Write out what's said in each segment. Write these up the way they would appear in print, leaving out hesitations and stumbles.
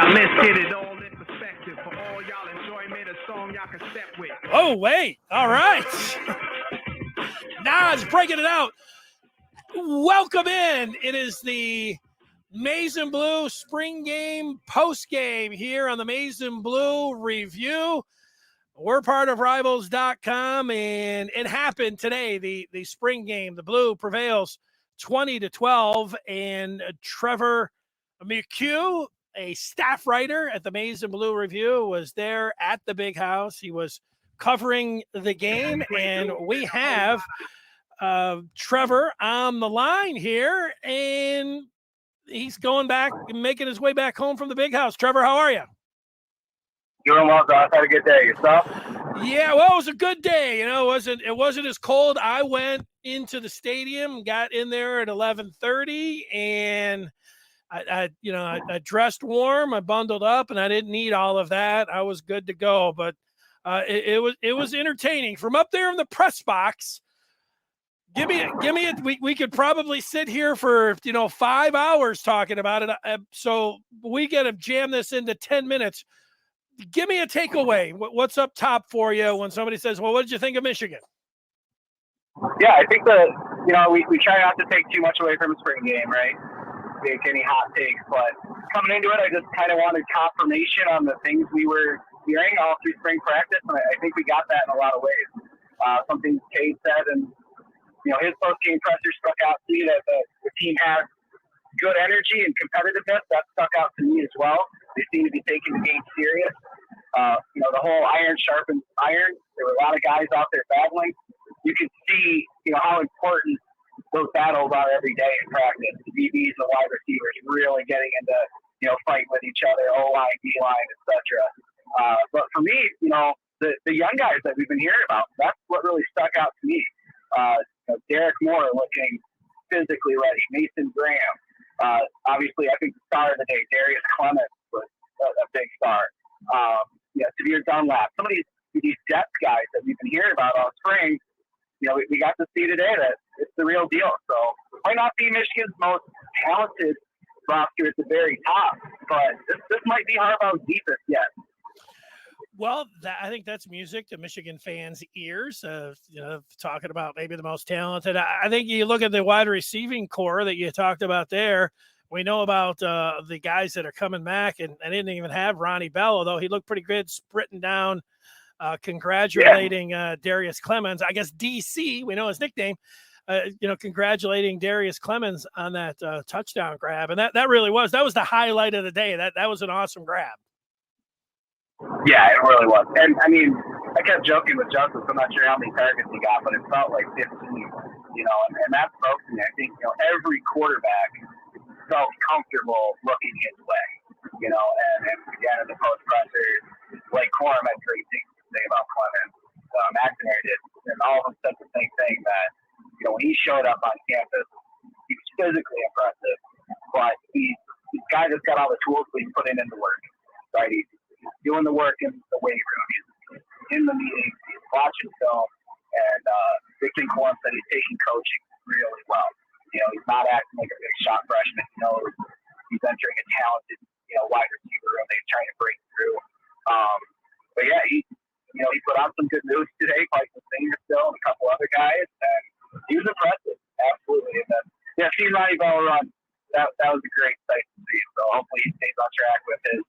Now let's get it all in perspective for all y'all enjoyment, a song y'all can step with. Oh, wait. All right. Nas breaking it out. Welcome in. It is the Maize and Blue spring game post game here on the Maize and Blue review. We're part of Rivals.com, and it happened today. The spring game, the Blue prevails 20-12, and Trevor McCue, a staff writer at the Maize and Blue Review, was there at the big house. He was covering the game, and we have Trevor on the line here, and he's going back and making his way back home from the big house. Trevor, how are you? Doing well, Josh. Had a good day. Yourself? Yeah, well, it was a good day. You know, it wasn't as cold. I went into the stadium, got in there at 11:30, and I dressed warm, I bundled up, and I didn't need all of that. I was good to go, but it was entertaining from up there in the press box. Give me it. We could probably sit here for 5 hours talking about it. So we got to jam this into 10 minutes. Give me a takeaway. What's up top for you when somebody says, "Well, what did you think of Michigan?" Yeah, I think we try not to take too much away from a spring game, right? Make any hot takes, but coming into it, I just kind of wanted confirmation on the things we were hearing all through spring practice, and I think we got that in a lot of ways. Something Cade said, and his post-game presser stuck out to me that the team has good energy and competitiveness. That stuck out to me as well. They seem to be taking the game serious. The whole iron sharpens iron. There were a lot of guys out there battling. You can see, how important those battles are every day in practice. The DBs, the wide receivers really getting into, fighting with each other, O-line, D-line, etc. But for me, the young guys that we've been hearing about, that's what really stuck out to me. Derek Moore looking physically ready. Mason Graham. Obviously, I think the star of the day, Darius Clemens, was a big star. Severe Dunlap. Some of these depth guys that we've been hearing about all spring, we got to see today that it's the real deal. So it might not be Michigan's most talented roster at the very top, but this might be Harbaugh's deepest yet. Well, I think that's music to Michigan fans' ears, talking about maybe the most talented. I think you look at the wide receiving core that you talked about there. We know about the guys that are coming back, and I didn't even have Ronnie Bell, although he looked pretty good sprinting down, congratulating Darius Clemens. I guess DC, we know his nickname, congratulating Darius Clemens on that touchdown grab. And that really was the highlight of the day. That was an awesome grab. Yeah, it really was. And, I kept joking with Joseph. I'm not sure how many targets he got, but it felt like 15, and that spoke to me. I think, every quarterback felt comfortable looking his way, and again, in the post presser, Blake Corum had great things to say about Clemens. McIntyre did, and all of them said the same thing, that, when he showed up on campus, he was physically impressive, but he's a guy that's got all the tools, but he's putting in the work, right? He's doing the work in the weight room. He's in the meetings. He's watching film. And Fithian said he's taking coaching really well. He's not acting like a big shot freshman. He knows he's entering a talented, wide receiver room that he's trying to break through. But yeah, he put on some good moves today, fighting the Singer still and a couple other guys, and he was impressive, absolutely. And then, seeing Ronnie Bell run, that was a great sight to see. So hopefully he stays on track with his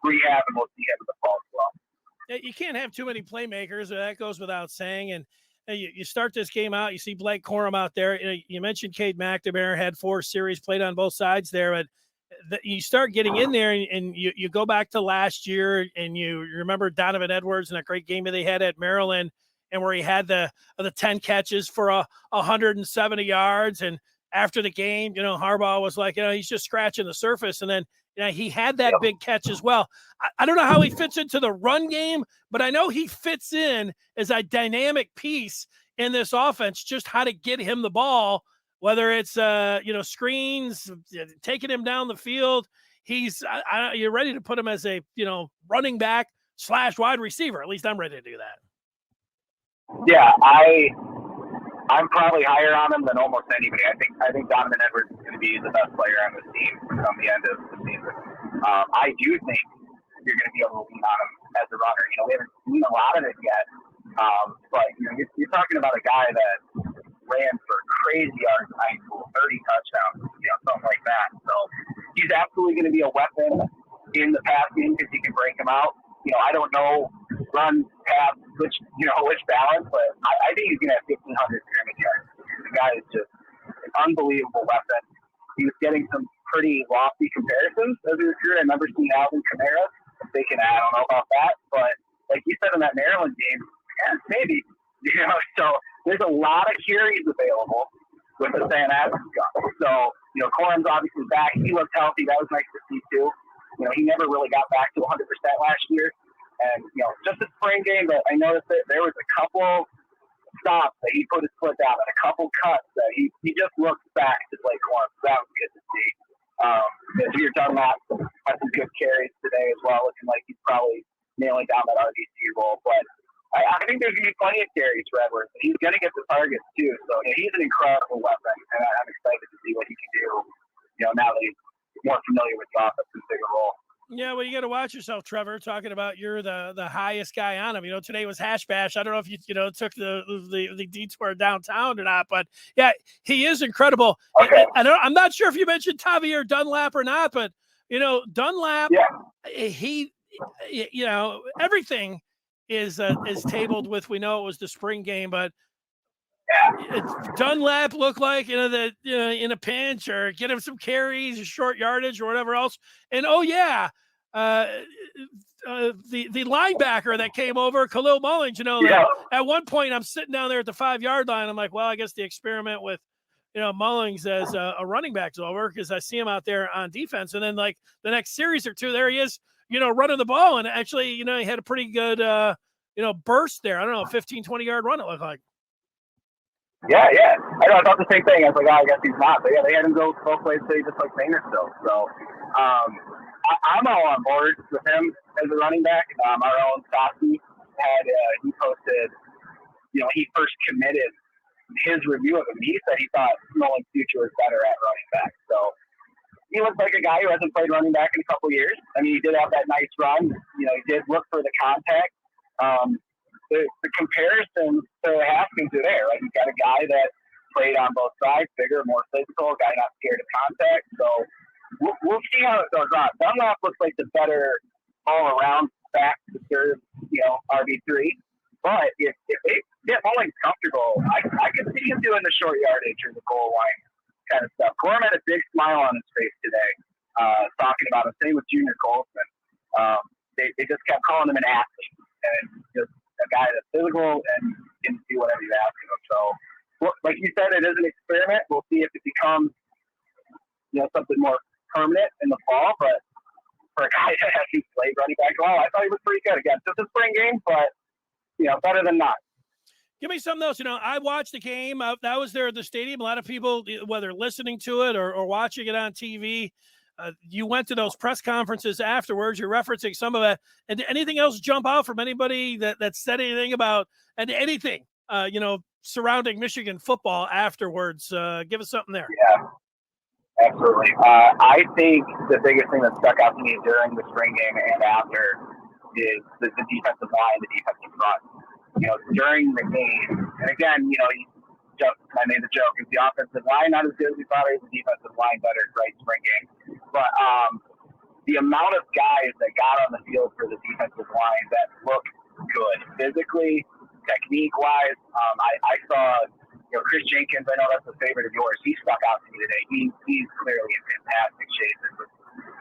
rehab, and we'll see him in the fall as well. You can't have too many playmakers. That goes without saying. And you start this game out, you see Blake Corum out there. You mentioned Cade McNamara had 4 series, played on both sides there, but you start getting in there and you go back to last year and you remember Donovan Edwards and that great game that they had at Maryland, and where he had the 10 catches for 170 yards. And after the game, Harbaugh was like, he's just scratching the surface. And then he had that big catch as well. I don't know how he fits into the run game, but I know he fits in as a dynamic piece in this offense, just how to get him the ball, whether it's, screens, taking him down the field. You're ready to put him as a, running back / wide receiver. At least I'm ready to do that. Yeah, I'm probably higher on him than almost anybody. I think Donovan Edwards is going to be the best player on this team come the end of the season. I do think you're going to be able to lean on him as a runner. We haven't seen a lot of it yet, but you're talking about a guy that ran for crazy yards in high school, 30 touchdowns, something like that. So he's absolutely going to be a weapon in the pass game because he can break him out. I don't know run, pass, which balance, but I think he's going to have 1,500 scrimmage yards. The guy is just an unbelievable weapon. He was getting some pretty lofty comparisons as a recruit. I remember seeing Alvin Kamara. I'm thinking, I don't know about that, but like you said in that Maryland game, maybe. So there's a lot of carries available with the San Adams gun. So, Corum's obviously back. He looked healthy. That was nice to see, too. He never really got back to 100% last year. And, just a spring game, but I noticed that there was a couple stops that he put his foot down and a couple cuts that he just looked back to play Corum. So that was good to see. You're done that. Had some good carries today as well, looking like he's probably nailing down that RBC role. But I think there's going to be plenty of carries for Edwards. He's going to get the targets, too. So he's an incredible weapon, and I'm excited to see what he can do, now that he's more familiar with the offense and bigger role. Yeah, well, you got to watch yourself, Trevor, talking about you're the highest guy on him. Today was Hash Bash. I don't know if you took the detour downtown or not, but yeah, he is incredible. Okay. I'm not sure if you mentioned Tavier Dunlap or not, but Dunlap, he, everything is tabled with. We know it was the spring game, but Dunlap looked like that in a pinch or get him some carries, short yardage or whatever else. And the linebacker that came over, Khalil Mullins. At one point I'm sitting down there at the 5-yard line. I'm like, well, I guess the experiment with Mullins as a running back's over because I see him out there on defense. And then like the next series or two, there he is, running the ball. And actually, he had a pretty good burst there. I don't know, 15, 20-yard run it looked like. Yeah. I thought the same thing. I was like, I guess he's not. But yeah, they had him go both ways today, just like Vanderbilt. So I'm all on board with him as a running back. Our own Stassi he posted, he first committed his review of him. He said he thought Mullins' future was better at running back. So he looks like a guy who hasn't played running back in a couple of years. I mean, he did have that nice run. He did look for the contact. The comparisons to Haskins are there. Like, you've got a guy that played on both sides, bigger, more physical, a guy not scared of contact. So we'll see how it goes on. Dunlap looks like the better all-around back to serve, RB3. But if they get Mullins comfortable, I could see him doing the short yardage or the goal line kind of stuff. Corum had a big smile on his face today, talking about it. Same with Junior Colson. They just kept calling him an athlete and just a guy that's physical and can do whatever you ask him. So, like you said, it is an experiment. We'll see if it becomes, something more permanent in the fall. But for a guy that hasn't played running back at all, I thought he was pretty good. Again, just a spring game, but better than not. Give me something else. I watched the game. That was there at the stadium. A lot of people, whether listening to it or watching it on TV, you went to those press conferences afterwards. You're referencing some of it. And anything else jump out from anybody that said anything about and anything, surrounding Michigan football afterwards? Give us something there. Yeah, absolutely. I think the biggest thing that stuck out to me during the spring game and after is the defensive line, the defensive front. During the game, and again, I made the joke, is the offensive line not as good as we thought, or is the defensive line better? Great spring game. But the amount of guys that got on the field for the defensive line that looked good physically, technique-wise. I saw, Chris Jenkins, I know that's a favorite of yours. He stuck out to me today. He's clearly in fantastic shape.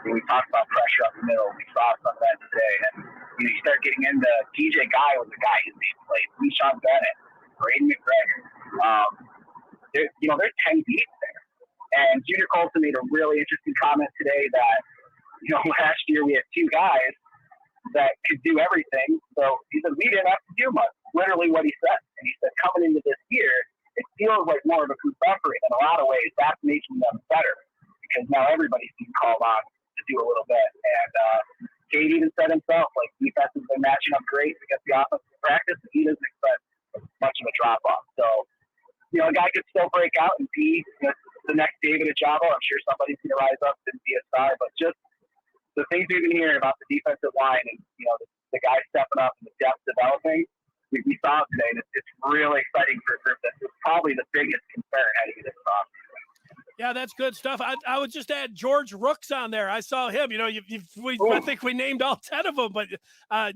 We talked about pressure up the middle. We saw some of that today. And, you start getting into TJ Guy was a guy who made plays. Sean Bennett, Braden McGregor. There's 10 deep there. And Junior Colson made a really interesting comment today that, last year we had two guys that could do everything. So he said, we didn't have to do much. Literally what he said. And he said, coming into this year, it feels like more of a group effort. In a lot of ways, that's making them better because now everybody's being called on to do a little bit. And Kate even said himself, like, defense has been matching up great against the offensive practice, and he doesn't expect much of a drop-off. So a guy could still break out and be the next David Ajabo. I'm sure somebody's going to rise up and be a star, but just the things we've been hearing about the defensive line and, the guys stepping up and the depth developing, we saw it today, and it's really exciting for a group that's probably the biggest concern heading into this offseason. Yeah, that's good stuff. I would just add George Rooks on there. I saw him. I think we named all 10 of them, but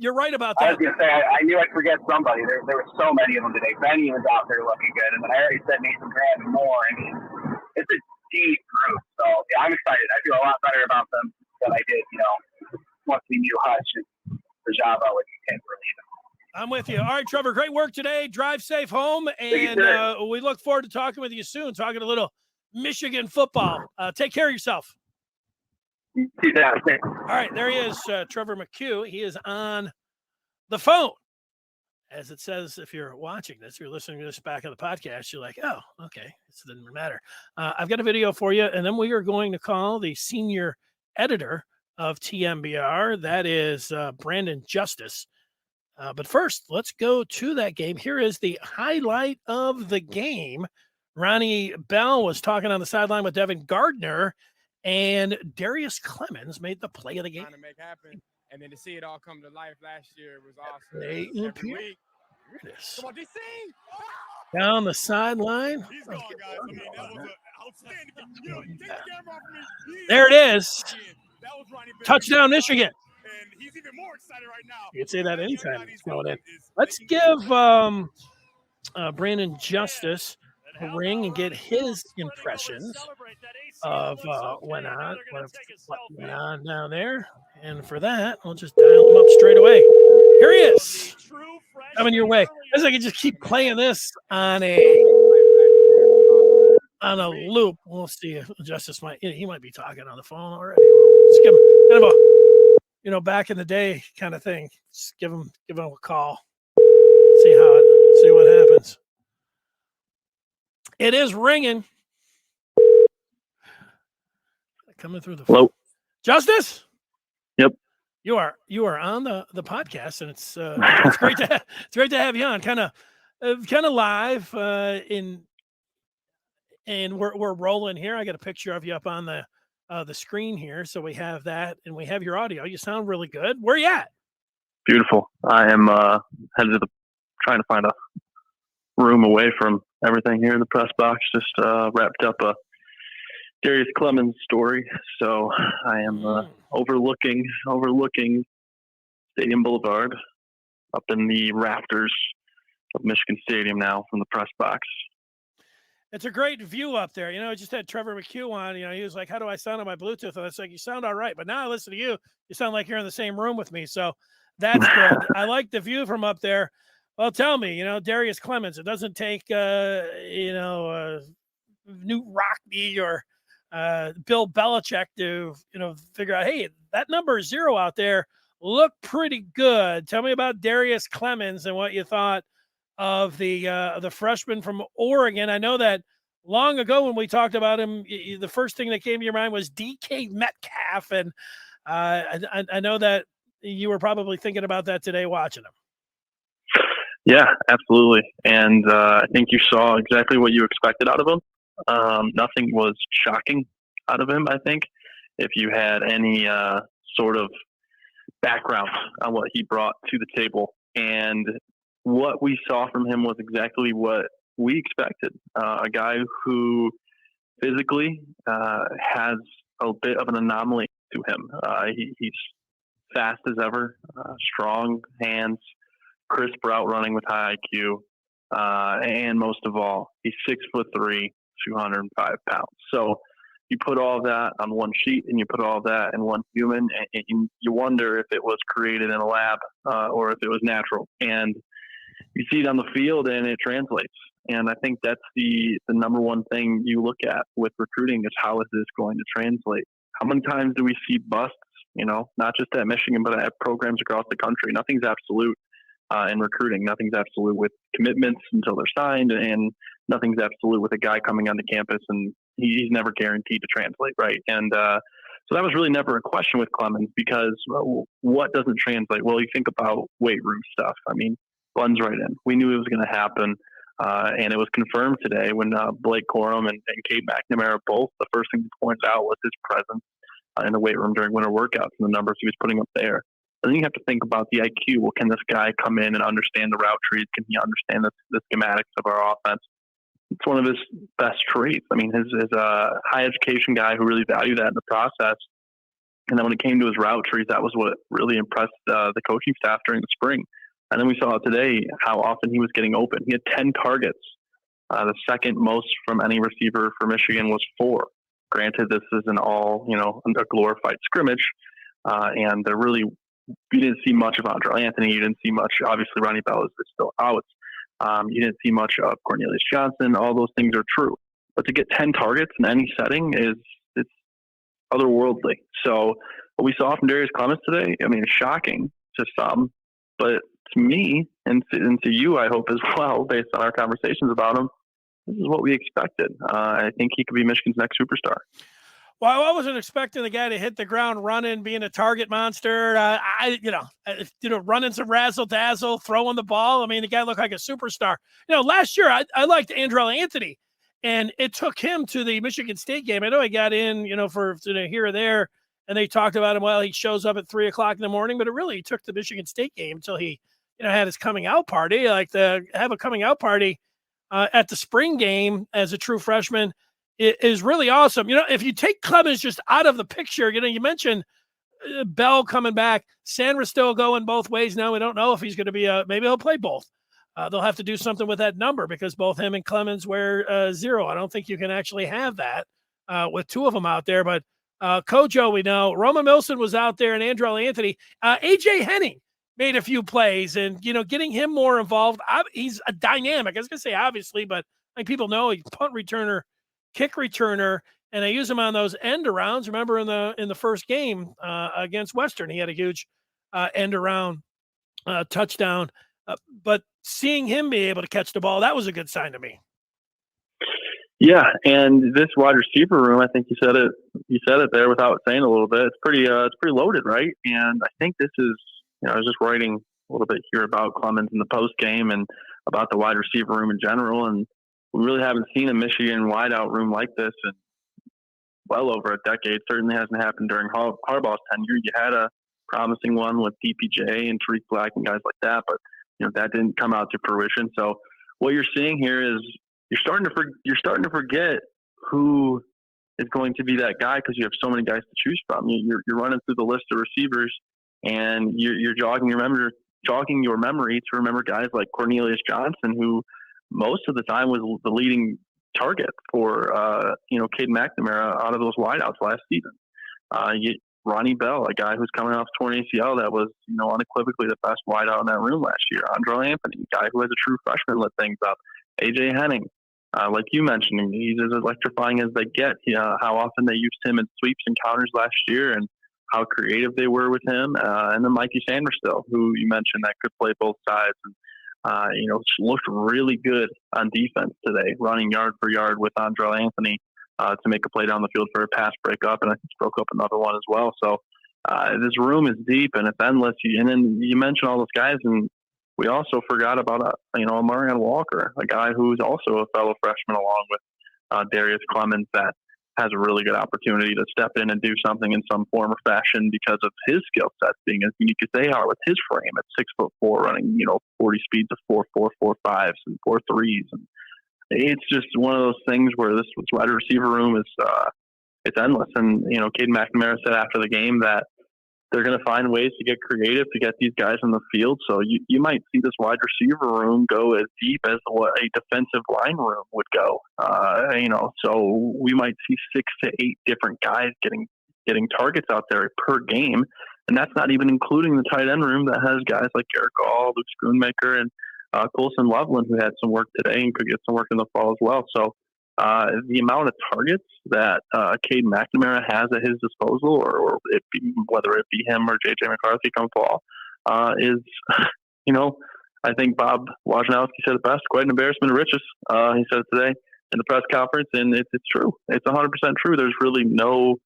you're right about that. I was going to say, I knew I'd forget somebody. There were so many of them today. Benny was out there looking good, and then I already said Nathan Grant and more. I mean, it's a deep group. So, yeah, I'm excited. I feel a lot better about them than I did, once we knew Hutch and Rajava when he came for leaving. I'm with you. All right, Trevor, great work today. Drive safe home, and we look forward to talking with you soon, talking a little Michigan football. Take care of yourself. Yeah, all right, there he is, Trevor McCue. He is on the phone. As it says, if you're watching this, you're listening to this back of the podcast, you're like, oh, okay, this doesn't matter. I've got a video for you, and then we are going to call the senior editor of TMBR. That is Brandon Justice. But first, let's go to that game. Here is the highlight of the game. Ronnie Bell was talking on the sideline with Devin Gardner, and Darius Clemens made the play of the game. Trying to make happen, and then to see it all come to life last year was awesome. Every week. Here it is. Come on, DC! Down the sideline. He's gone, guys. I mean, that was an outstanding game. Take the camera off of me. There it is. That was Ronnie Bell. Touchdown, Michigan. And he's even more excited right now. You can say that anytime he's going in. Let's give Brandon Justice a ring and get his impressions of what went on down there. And for that, we'll just dial him up straight away. Here he is, coming your way. As I can just keep playing this on a loop. We'll see if Justice he might be talking on the phone already. Let's give him kind of a back in the day kind of thing. Just give him a call. See what happens. It is ringing. Coming through the phone. Hello. Justice? Yep. You are on the podcast, and it's great to have you on. Kind of live and we're rolling here. I got a picture of you up on the screen here, so we have that, and we have your audio. You sound really good. Where you at? Beautiful. I am headed to trying to find a room away from everything here in the press box. Just wrapped up a Darius Clemens story, so I am overlooking Stadium Boulevard, up in the rafters of Michigan Stadium now from the press box. It's a great view up there. I just had Trevor McCue on. He was like, how do I sound on my Bluetooth? And it's like, you sound all right. But now I listen to you. You sound like you're in the same room with me. So that's good. I like the view from up there. Well, tell me, Darius Clemens, it doesn't take, Newt Rockne or Bill Belichick to, figure out, hey, that number 0 out there looked pretty good. Tell me about Darius Clemens and what you thought of the freshman from Oregon. I know that long ago when we talked about him, the first thing that came to your mind was DK Metcalf, and I know that you were probably thinking about that today watching him. Yeah, absolutely. And I think you saw exactly what you expected out of him. Nothing was shocking out of him, I think. If you had any sort of background on what he brought to the table. And what we saw from him was exactly what we expected. A guy who physically has a bit of an anomaly to him. He's fast as ever, strong hands, crisp route running with high IQ. And most of all, he's 6'3", 205 pounds. So you put all that on one sheet and you put all that in one human, and you wonder if it was created in a lab or if it was natural. And you see it on the field and it translates. And I think that's the number one thing you look at with recruiting is how is this going to translate? How many times do we see busts, not just at Michigan, but at programs across the country? Nothing's absolute in recruiting. Nothing's absolute with commitments until they're signed, and nothing's absolute with a guy coming onto campus and he's never guaranteed to translate, right? And so that was really never a question with Clemens, because what doesn't translate? Well, you think about weight room stuff. I mean, Buns right in. We knew it was going to happen. And it was confirmed today when Blake Corum and Cade McNamara both, the first thing he pointed out was his presence in the weight room during winter workouts and the numbers he was putting up there. And then you have to think about the IQ. Well, can this guy come in and understand the route trees? Can he understand the schematics of our offense? It's one of his best traits. I mean, his high education guy who really valued that in the process. And then when it came to his route trees, that was what really impressed the coaching staff during the spring. And then we saw today how often he was getting open. He had 10 targets. The second most from any receiver for Michigan was 4. Granted, this is an all, a glorified scrimmage. And you didn't see much of Andre Anthony. You didn't see much. Obviously, Ronnie Bell is still out. You didn't see much of Cornelius Johnson. All those things are true. But to get 10 targets in any setting it's otherworldly. So what we saw from Darius Clemens today, I mean, it's shocking to some, but to me and to you, I hope as well, based on our conversations about him, this is what we expected. I think he could be Michigan's next superstar. Well, I wasn't expecting the guy to hit the ground running, being a target monster. Running some razzle dazzle, throwing the ball. I mean, the guy looked like a superstar. Last year I liked Andrell Anthony, and it took him to the Michigan State game. I know he got in, for here or there, and they talked about him. Well, he shows up at 3:00 in the morning, but it really took the Michigan State game until he, had his coming out party. Like to have a coming out party at the spring game as a true freshman is really awesome. If you take Clemens just out of the picture, you mentioned Bell coming back, Sandra still going both ways. Now we don't know if he's going to be maybe he'll play both. They'll have to do something with that number because both him and Clemens wear 0. I don't think you can actually have that with 2 of them out there. But Kojo, we know Roman Milson was out there and Andrell Anthony. AJ Henning made a few plays and, getting him more involved. He's a dynamic. I was going to say obviously, but I think people know he's punt returner, kick returner, and they use him on those end arounds. Remember in the first game against Western, he had a huge end around touchdown. But seeing him be able to catch the ball, that was a good sign to me. Yeah, and this wide receiver room, I think you said it there without saying a little bit. It's pretty loaded, right? And I think this is, I was just writing a little bit here about Clemens in the post game and about the wide receiver room in general, and we really haven't seen a Michigan wideout room like this in well over a decade. Certainly hasn't happened during Harbaugh's tenure. You had a promising one with DPJ and Tariq Black and guys like that, but that didn't come out to fruition. So what you're seeing here is you're starting to forget who is going to be that guy because you have so many guys to choose from. You're running through the list of receivers and you're jogging your memory to remember guys like Cornelius Johnson, who most of the time was the leading target for Cade McNamara out of those wideouts last season. Ronnie Bell, a guy who's coming off torn ACL, that was unequivocally the best wideout in that room last year. Andrell Anthony, a guy who as a true freshman lit things up. AJ Henning, like you mentioned, he's as electrifying as they get. How often they used him in sweeps and counters last year, and how creative they were with him. And then Mikey Sanderstill, who you mentioned that could play both sides, and looked really good on defense today, running yard for yard with Andrell Anthony to make a play down the field for a pass breakup, and I think broke up another one as well. So this room is deep and it's endless. And then you mentioned all those guys, and we also forgot about Marion Walker, a guy who's also a fellow freshman along with Darius Clemens, that has a really good opportunity to step in and do something in some form or fashion because of his skill sets being as unique as they are with his frame at 6'4", running 40 speeds of 4.4, 4.5s and 4.3s, and it's just one of those things where this wide receiver room is it's endless. And Cade McNamara said after the game that they're going to find ways to get creative to get these guys on the field. So you might see this wide receiver room go as deep as what a defensive line room would go. So we might see 6 to 8 different guys getting targets out there per game. And that's not even including the tight end room that has guys like Garrett Gall, Luke Schoonmaker, and Colson Loveland, who had some work today and could get some work in the fall as well. So the amount of targets that Cade McNamara has at his disposal, or whether it be him or J.J. McCarthy come fall, is, I think Bob Wojnarowski said it best, quite an embarrassment of riches. He said it today in the press conference, and it's true. It's 100% true. There's really no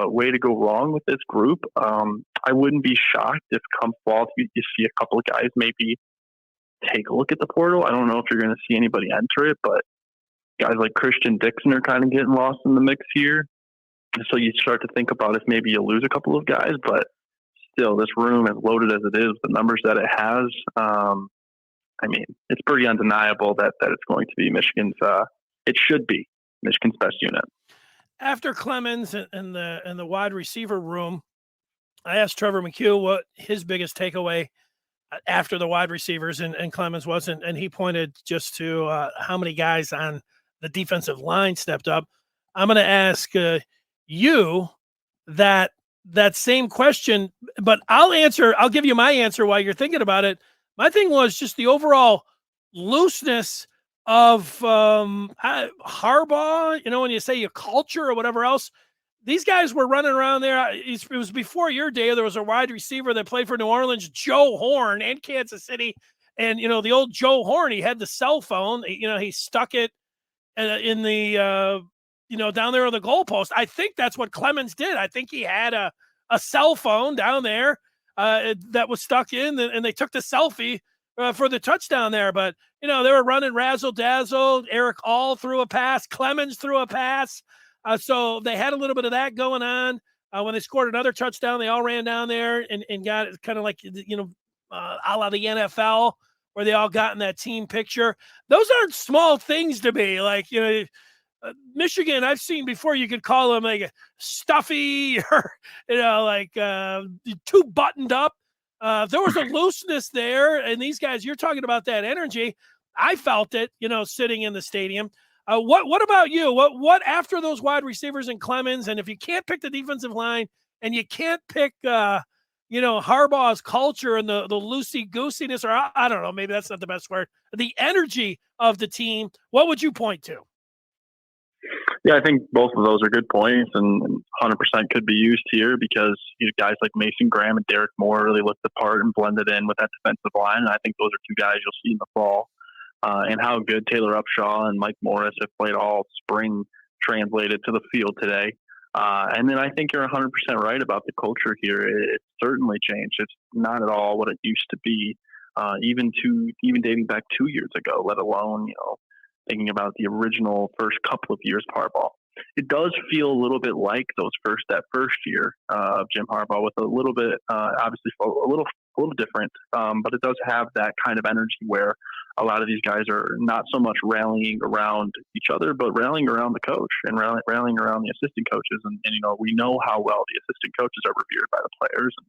way to go wrong with this group. I wouldn't be shocked if come fall you see a couple of guys maybe take a look at the portal. I don't know if you're going to see anybody enter it, but guys like Christian Dixon are kind of getting lost in the mix here. So you start to think about if maybe you lose a couple of guys, but still, this room, as loaded as it is, the numbers that it has, I mean, it's pretty undeniable that it's going to be Michigan's. It should be Michigan's best unit. After Clemens and the wide receiver room, I asked Trevor McCue what his biggest takeaway after the wide receivers and Clemens wasn't, and he pointed just to how many guys on the defensive line stepped up. I'm going to ask you that same question, but I'll give you my answer while you're thinking about it. My thing was just the overall looseness of Harbaugh, when you say your culture or whatever else. These guys were running around there. It was before your day. There was a wide receiver that played for New Orleans, Joe Horn, and Kansas City. And, the old Joe Horn, he had the cell phone. He stuck it in the, down there on the goalpost. I think that's what Clemens did. I think he had a cell phone down there that was stuck in, and they took the selfie for the touchdown there. But, they were running razzle-dazzle. Eric All threw a pass. Clemens threw a pass. So they had a little bit of that going on. When they scored another touchdown, they all ran down there and got it kind of like, a la the NFL, where they all got in that team picture. Those aren't small things to me. Like, Michigan, I've seen before, you could call them like stuffy or, like too buttoned up. There was a looseness there. And these guys, you're talking about that energy. I felt it, sitting in the stadium. What about you? What after those wide receivers and Clemens, and if you can't pick the defensive line and you can't pick, Harbaugh's culture and the loosey-goosiness, or I don't know, maybe that's not the best word, the energy of the team, what would you point to? Yeah, I think both of those are good points and 100% could be used here because guys like Mason Graham and Derek Moore really looked the part and blended in with that defensive line. And I think those are two guys you'll see in the fall. And how good Taylor Upshaw and Mike Morris have played all spring translated to the field today. And then I think you're 100% right about the culture here. It's certainly changed. It's not at all what it used to be, even dating back 2 years ago, let alone, thinking about the original first couple of years of Harbaugh. It does feel a little bit like that first year of Jim Harbaugh with a little bit, obviously a little different, but it does have that kind of energy where a lot of these guys are not so much rallying around each other, but rallying around the coach and rallying around the assistant coaches. And we know how well the assistant coaches are revered by the players. And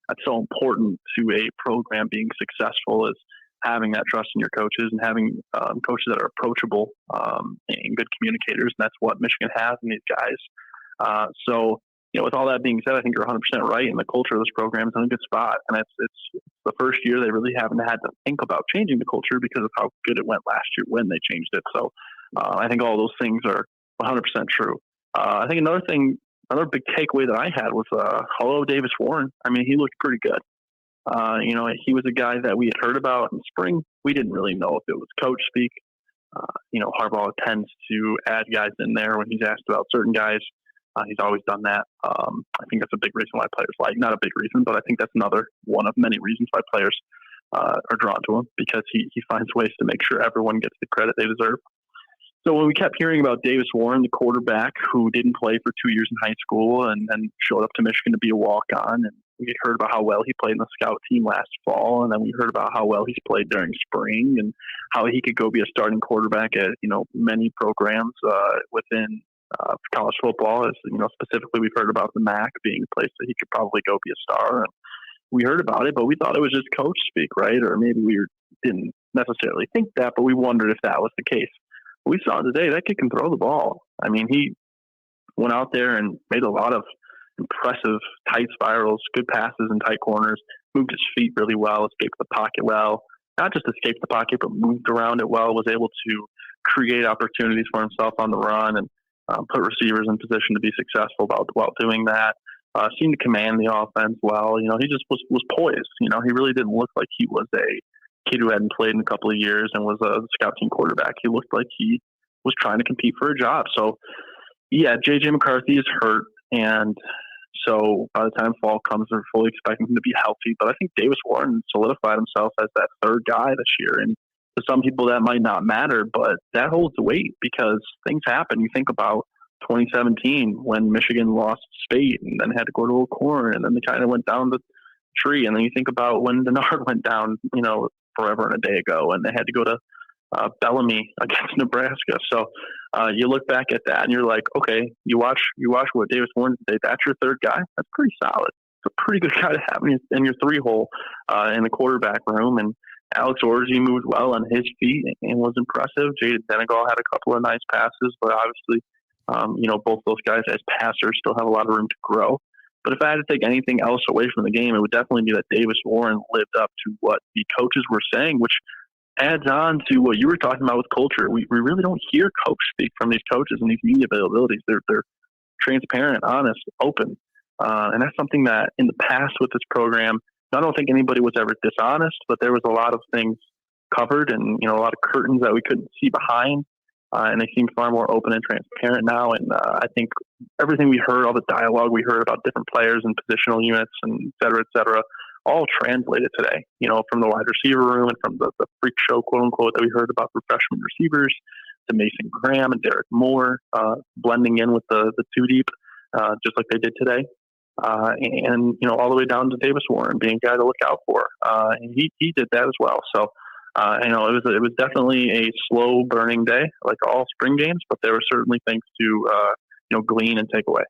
that's so important to a program being successful, is having that trust in your coaches and having coaches that are approachable and good communicators. And that's what Michigan has in these guys. So, with all that being said, I think you're 100% right. And the culture of this program is in a good spot. And it's the first year they really haven't had to think about changing the culture because of how good it went last year when they changed it. So I think all those things are 100% true. I think another big takeaway that I had was hello, Davis Warren. I mean, he looked pretty good. He was a guy that we had heard about in spring. We didn't really know if it was coach speak. Harbaugh tends to add guys in there when he's asked about certain guys. He's always done that. I think that's a big reason why players not a big reason, but I think that's another one of many reasons why players are drawn to him, because he finds ways to make sure everyone gets the credit they deserve. So when we kept hearing about Davis Warren, the quarterback who didn't play for 2 years in high school and showed up to Michigan to be a walk-on, and we had heard about how well he played in the scout team last fall, and then we heard about how well he's played during spring and how he could go be a starting quarterback at many programs within college football. As specifically, we've heard about the MAC being a place that he could probably go be a star. And we heard about it, but we thought it was just coach speak, right? Or maybe we didn't necessarily think that, but we wondered if that was the case. We saw today that kid can throw the ball. I mean, he went out there and made a lot of impressive tight spirals, good passes in tight corners, moved his feet really well, escaped the pocket well. Not just escaped the pocket, but moved around it well, was able to create opportunities for himself on the run and put receivers in position to be successful while doing that. Seemed to command the offense well. He just was poised. He really didn't look like he was a kid who hadn't played in a couple of years and was a scout team quarterback. He looked like he was trying to compete for a job. So, yeah, J.J. McCarthy is hurt, and So by the time fall comes, they're fully expecting him to be healthy. But I think Davis Warren solidified himself as that third guy this year. And to some people that might not matter, but that holds weight because things happen. You think about 2017 when Michigan lost Spate and then had to go to O'Korn, and then they kind of went down the tree. And then you think about when Denard went down, forever and a day ago, and they had to go to Bellamy against Nebraska. So you look back at that and you're like, okay, you watch what Davis Warren did. That's your third guy. That's pretty solid. It's a pretty good guy to have in your three hole in the quarterback room. And Alex Orji moved well on his feet and was impressive. Jaden Denegal had a couple of nice passes, but obviously, both those guys as passers still have a lot of room to grow. But if I had to take anything else away from the game, it would definitely be that Davis Warren lived up to what the coaches were saying, which adds on to what you were talking about with culture. We really don't hear coach speak from these coaches and these media availabilities. They're transparent, honest, open. And that's something that in the past with this program, I don't think anybody was ever dishonest, but there was a lot of things covered and, a lot of curtains that we couldn't see behind. And they seem far more open and transparent now. And I think everything we heard, all the dialogue we heard about different players and positional units and et cetera, all translated today, from the wide receiver room and from the freak show, quote unquote, that we heard about for freshman receivers to Mason Graham and Derek Moore blending in with the two deep, just like they did today. And all the way down to Davis Warren being a guy to look out for. And he did that as well. So, it was definitely a slow burning day, like all spring games, but there were certainly things to, glean and take away.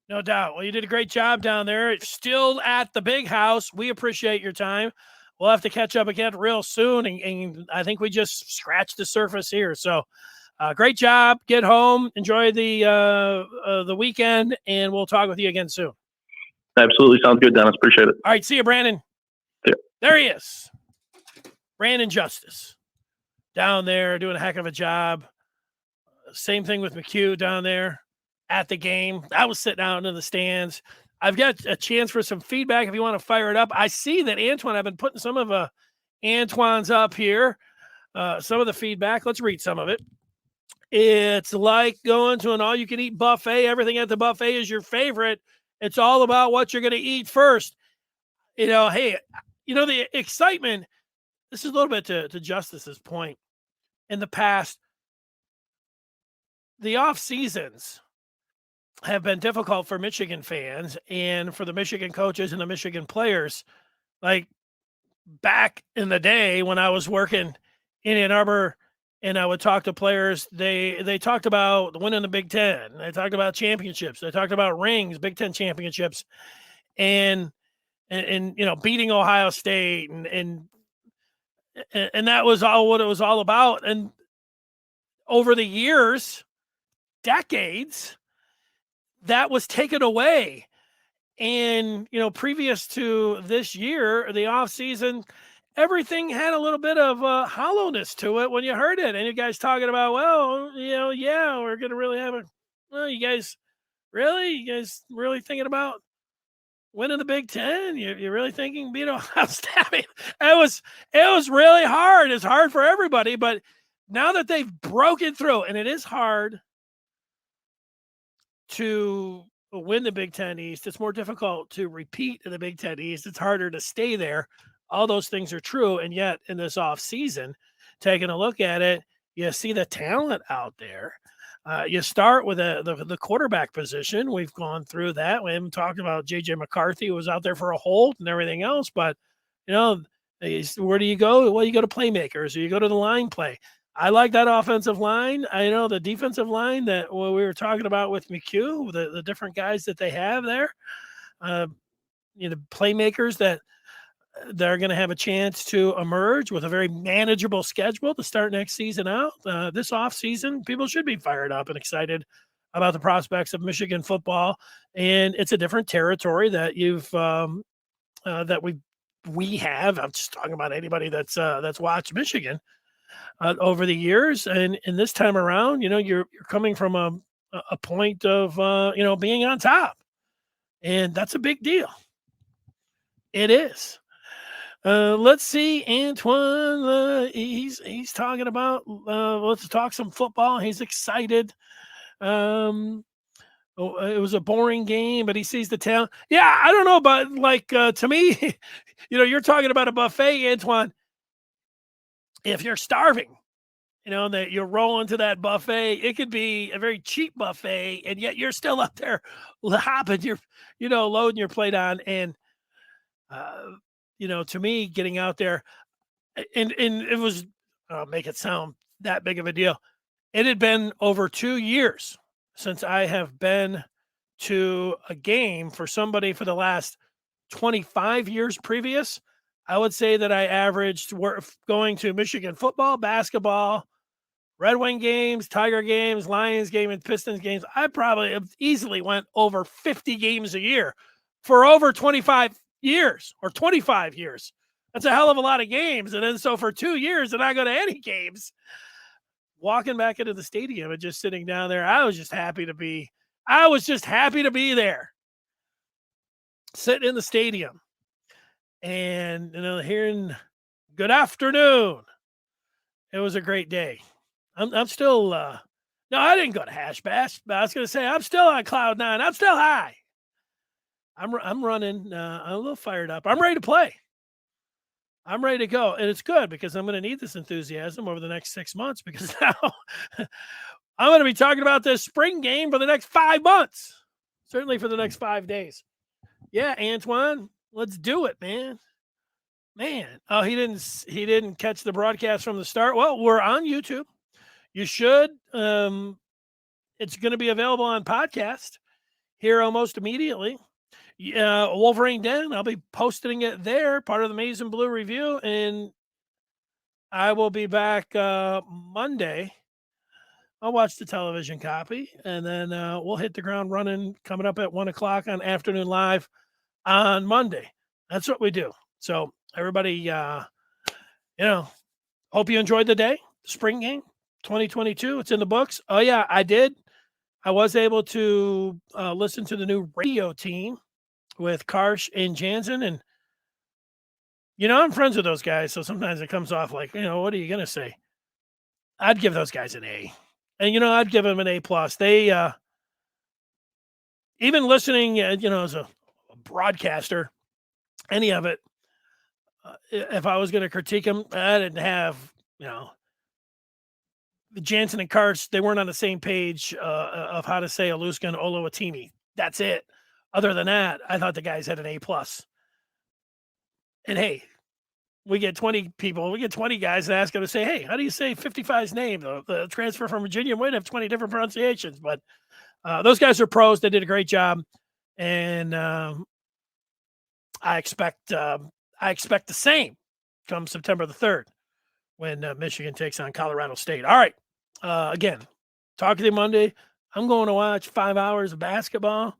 No doubt. Well, you did a great job down there. It's still at the big house. We appreciate your time. We'll have to catch up again real soon. And I think we just scratched the surface here. So great job. Get home. Enjoy the weekend. And we'll talk with you again soon. Absolutely. Sounds good, Dennis. Appreciate it. All right. See you, Brandon. Yeah. There he is. Brandon Justice down there doing a heck of a job. Same thing with McCue down there at the game. I was sitting out in the stands. I've got a chance for some feedback if you want to fire it up. I see that Antoine, I've been putting some of Antoine's up here, some of the feedback. Let's read some of it. It's like going to an all-you-can-eat buffet. Everything at the buffet is your favorite. It's all about what you're going to eat first. The excitement, this is a little bit to Justice's point. In the past, the off seasons have been difficult for Michigan fans and for the Michigan coaches and the Michigan players. Like back in the day when I was working in Ann Arbor and I would talk to players, they talked about winning the Big Ten. They talked about championships. They talked about rings, Big Ten championships, and beating Ohio State and that was all what it was all about. And over the years, decades, that was taken away. And, previous to this year, the off season, everything had a little bit of hollowness to it when you heard it. And you guys talking about, we're going to really have you guys really thinking about winning the Big Ten? You're really thinking, Ohio State? I mean, it was really hard. It's hard for everybody, but now that they've broken through, and it is hard to win the Big Ten East, it's more difficult to repeat in the Big Ten East. It's harder to stay there. All those things are true, and yet in this off season, taking a look at it, you see the talent out there. You start with the quarterback position. We've gone through that. We haven't talked about J.J. McCarthy, who was out there for a hold and everything else. But, where do you go? Well, you go to playmakers or you go to the line play. I like that offensive line. I know the defensive line that we were talking about with McCue, the different guys that they have there. Playmakers that they're going to have a chance to emerge with a very manageable schedule to start next season out. This offseason, people should be fired up and excited about the prospects of Michigan football. And it's a different territory that we have. I'm just talking about anybody that's watched Michigan over the years. And this time around, you're coming from a point of, being on top. And that's a big deal. It is. Let's see, Antoine. He's talking about. Let's talk some football. He's excited. it was a boring game, but he sees the talent. Yeah, I don't know, but like to me, you're talking about a buffet, Antoine. If you're starving, that you're rolling to that buffet, it could be a very cheap buffet, and yet you're still up there hopping your, loading your plate on. And, to me, getting out there, and it was, I'll make it sound that big of a deal. It had been over 2 years since I have been to a game for somebody for the last 25 years previous. I would say that I averaged going to Michigan football, basketball, Red Wing games, Tiger games, Lions game, and Pistons games. I probably easily went over 50 games a year for over 25 years or 25 years. That's a hell of a lot of games. And then so for 2 years, and I go to any games, walking back into the stadium and just sitting down there, I was just happy to be there, sitting in the stadium and, hearing good afternoon. It was a great day. I'm still, no, I didn't go to Hash Bash, but I was going to say, I'm still on cloud nine. I'm still high. I'm running, I'm a little fired up. I'm ready to play. I'm ready to go. And it's good because I'm going to need this enthusiasm over the next 6 months, because now I'm going to be talking about this spring game for the next 5 months, certainly for the next 5 days. Yeah, Antoine, let's do it, man. Oh, he didn't catch the broadcast from the start. Well, we're on YouTube. You should. It's going to be available on podcast here almost immediately. Wolverine Den, I'll be posting it there, part of the Maize and Blue review, and I will be back Monday. I'll watch the television copy, and then we'll hit the ground running coming up at 1 o'clock on Afternoon Live on Monday. That's what we do. So everybody, hope you enjoyed the day. Spring game 2022. It's in the books. Oh yeah, I did. I was able to listen to the new radio team with Karsh and Jansen, and I'm friends with those guys, so sometimes it comes off like, what are you gonna say? I'd give those guys an A, and I'd give them an A+. They even listening, as a broadcaster, any of it. If I was going to critique them, I didn't have, Jansen and Karsh, they weren't on the same page of how to say Aluskan Oluwatimi. That's it. Other than that, I thought the guys had an A+. And hey, we get 20 guys that ask them to say, hey, how do you say 55's name? The transfer from Virginia might have 20 different pronunciations, but those guys are pros. They did a great job. And I expect the same come September the 3rd when Michigan takes on Colorado State. All right. Again, talk to you Monday. I'm going to watch 5 hours of basketball,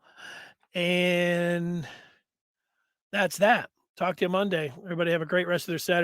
and that's that. Talk to you Monday. Everybody have a great rest of their Saturday.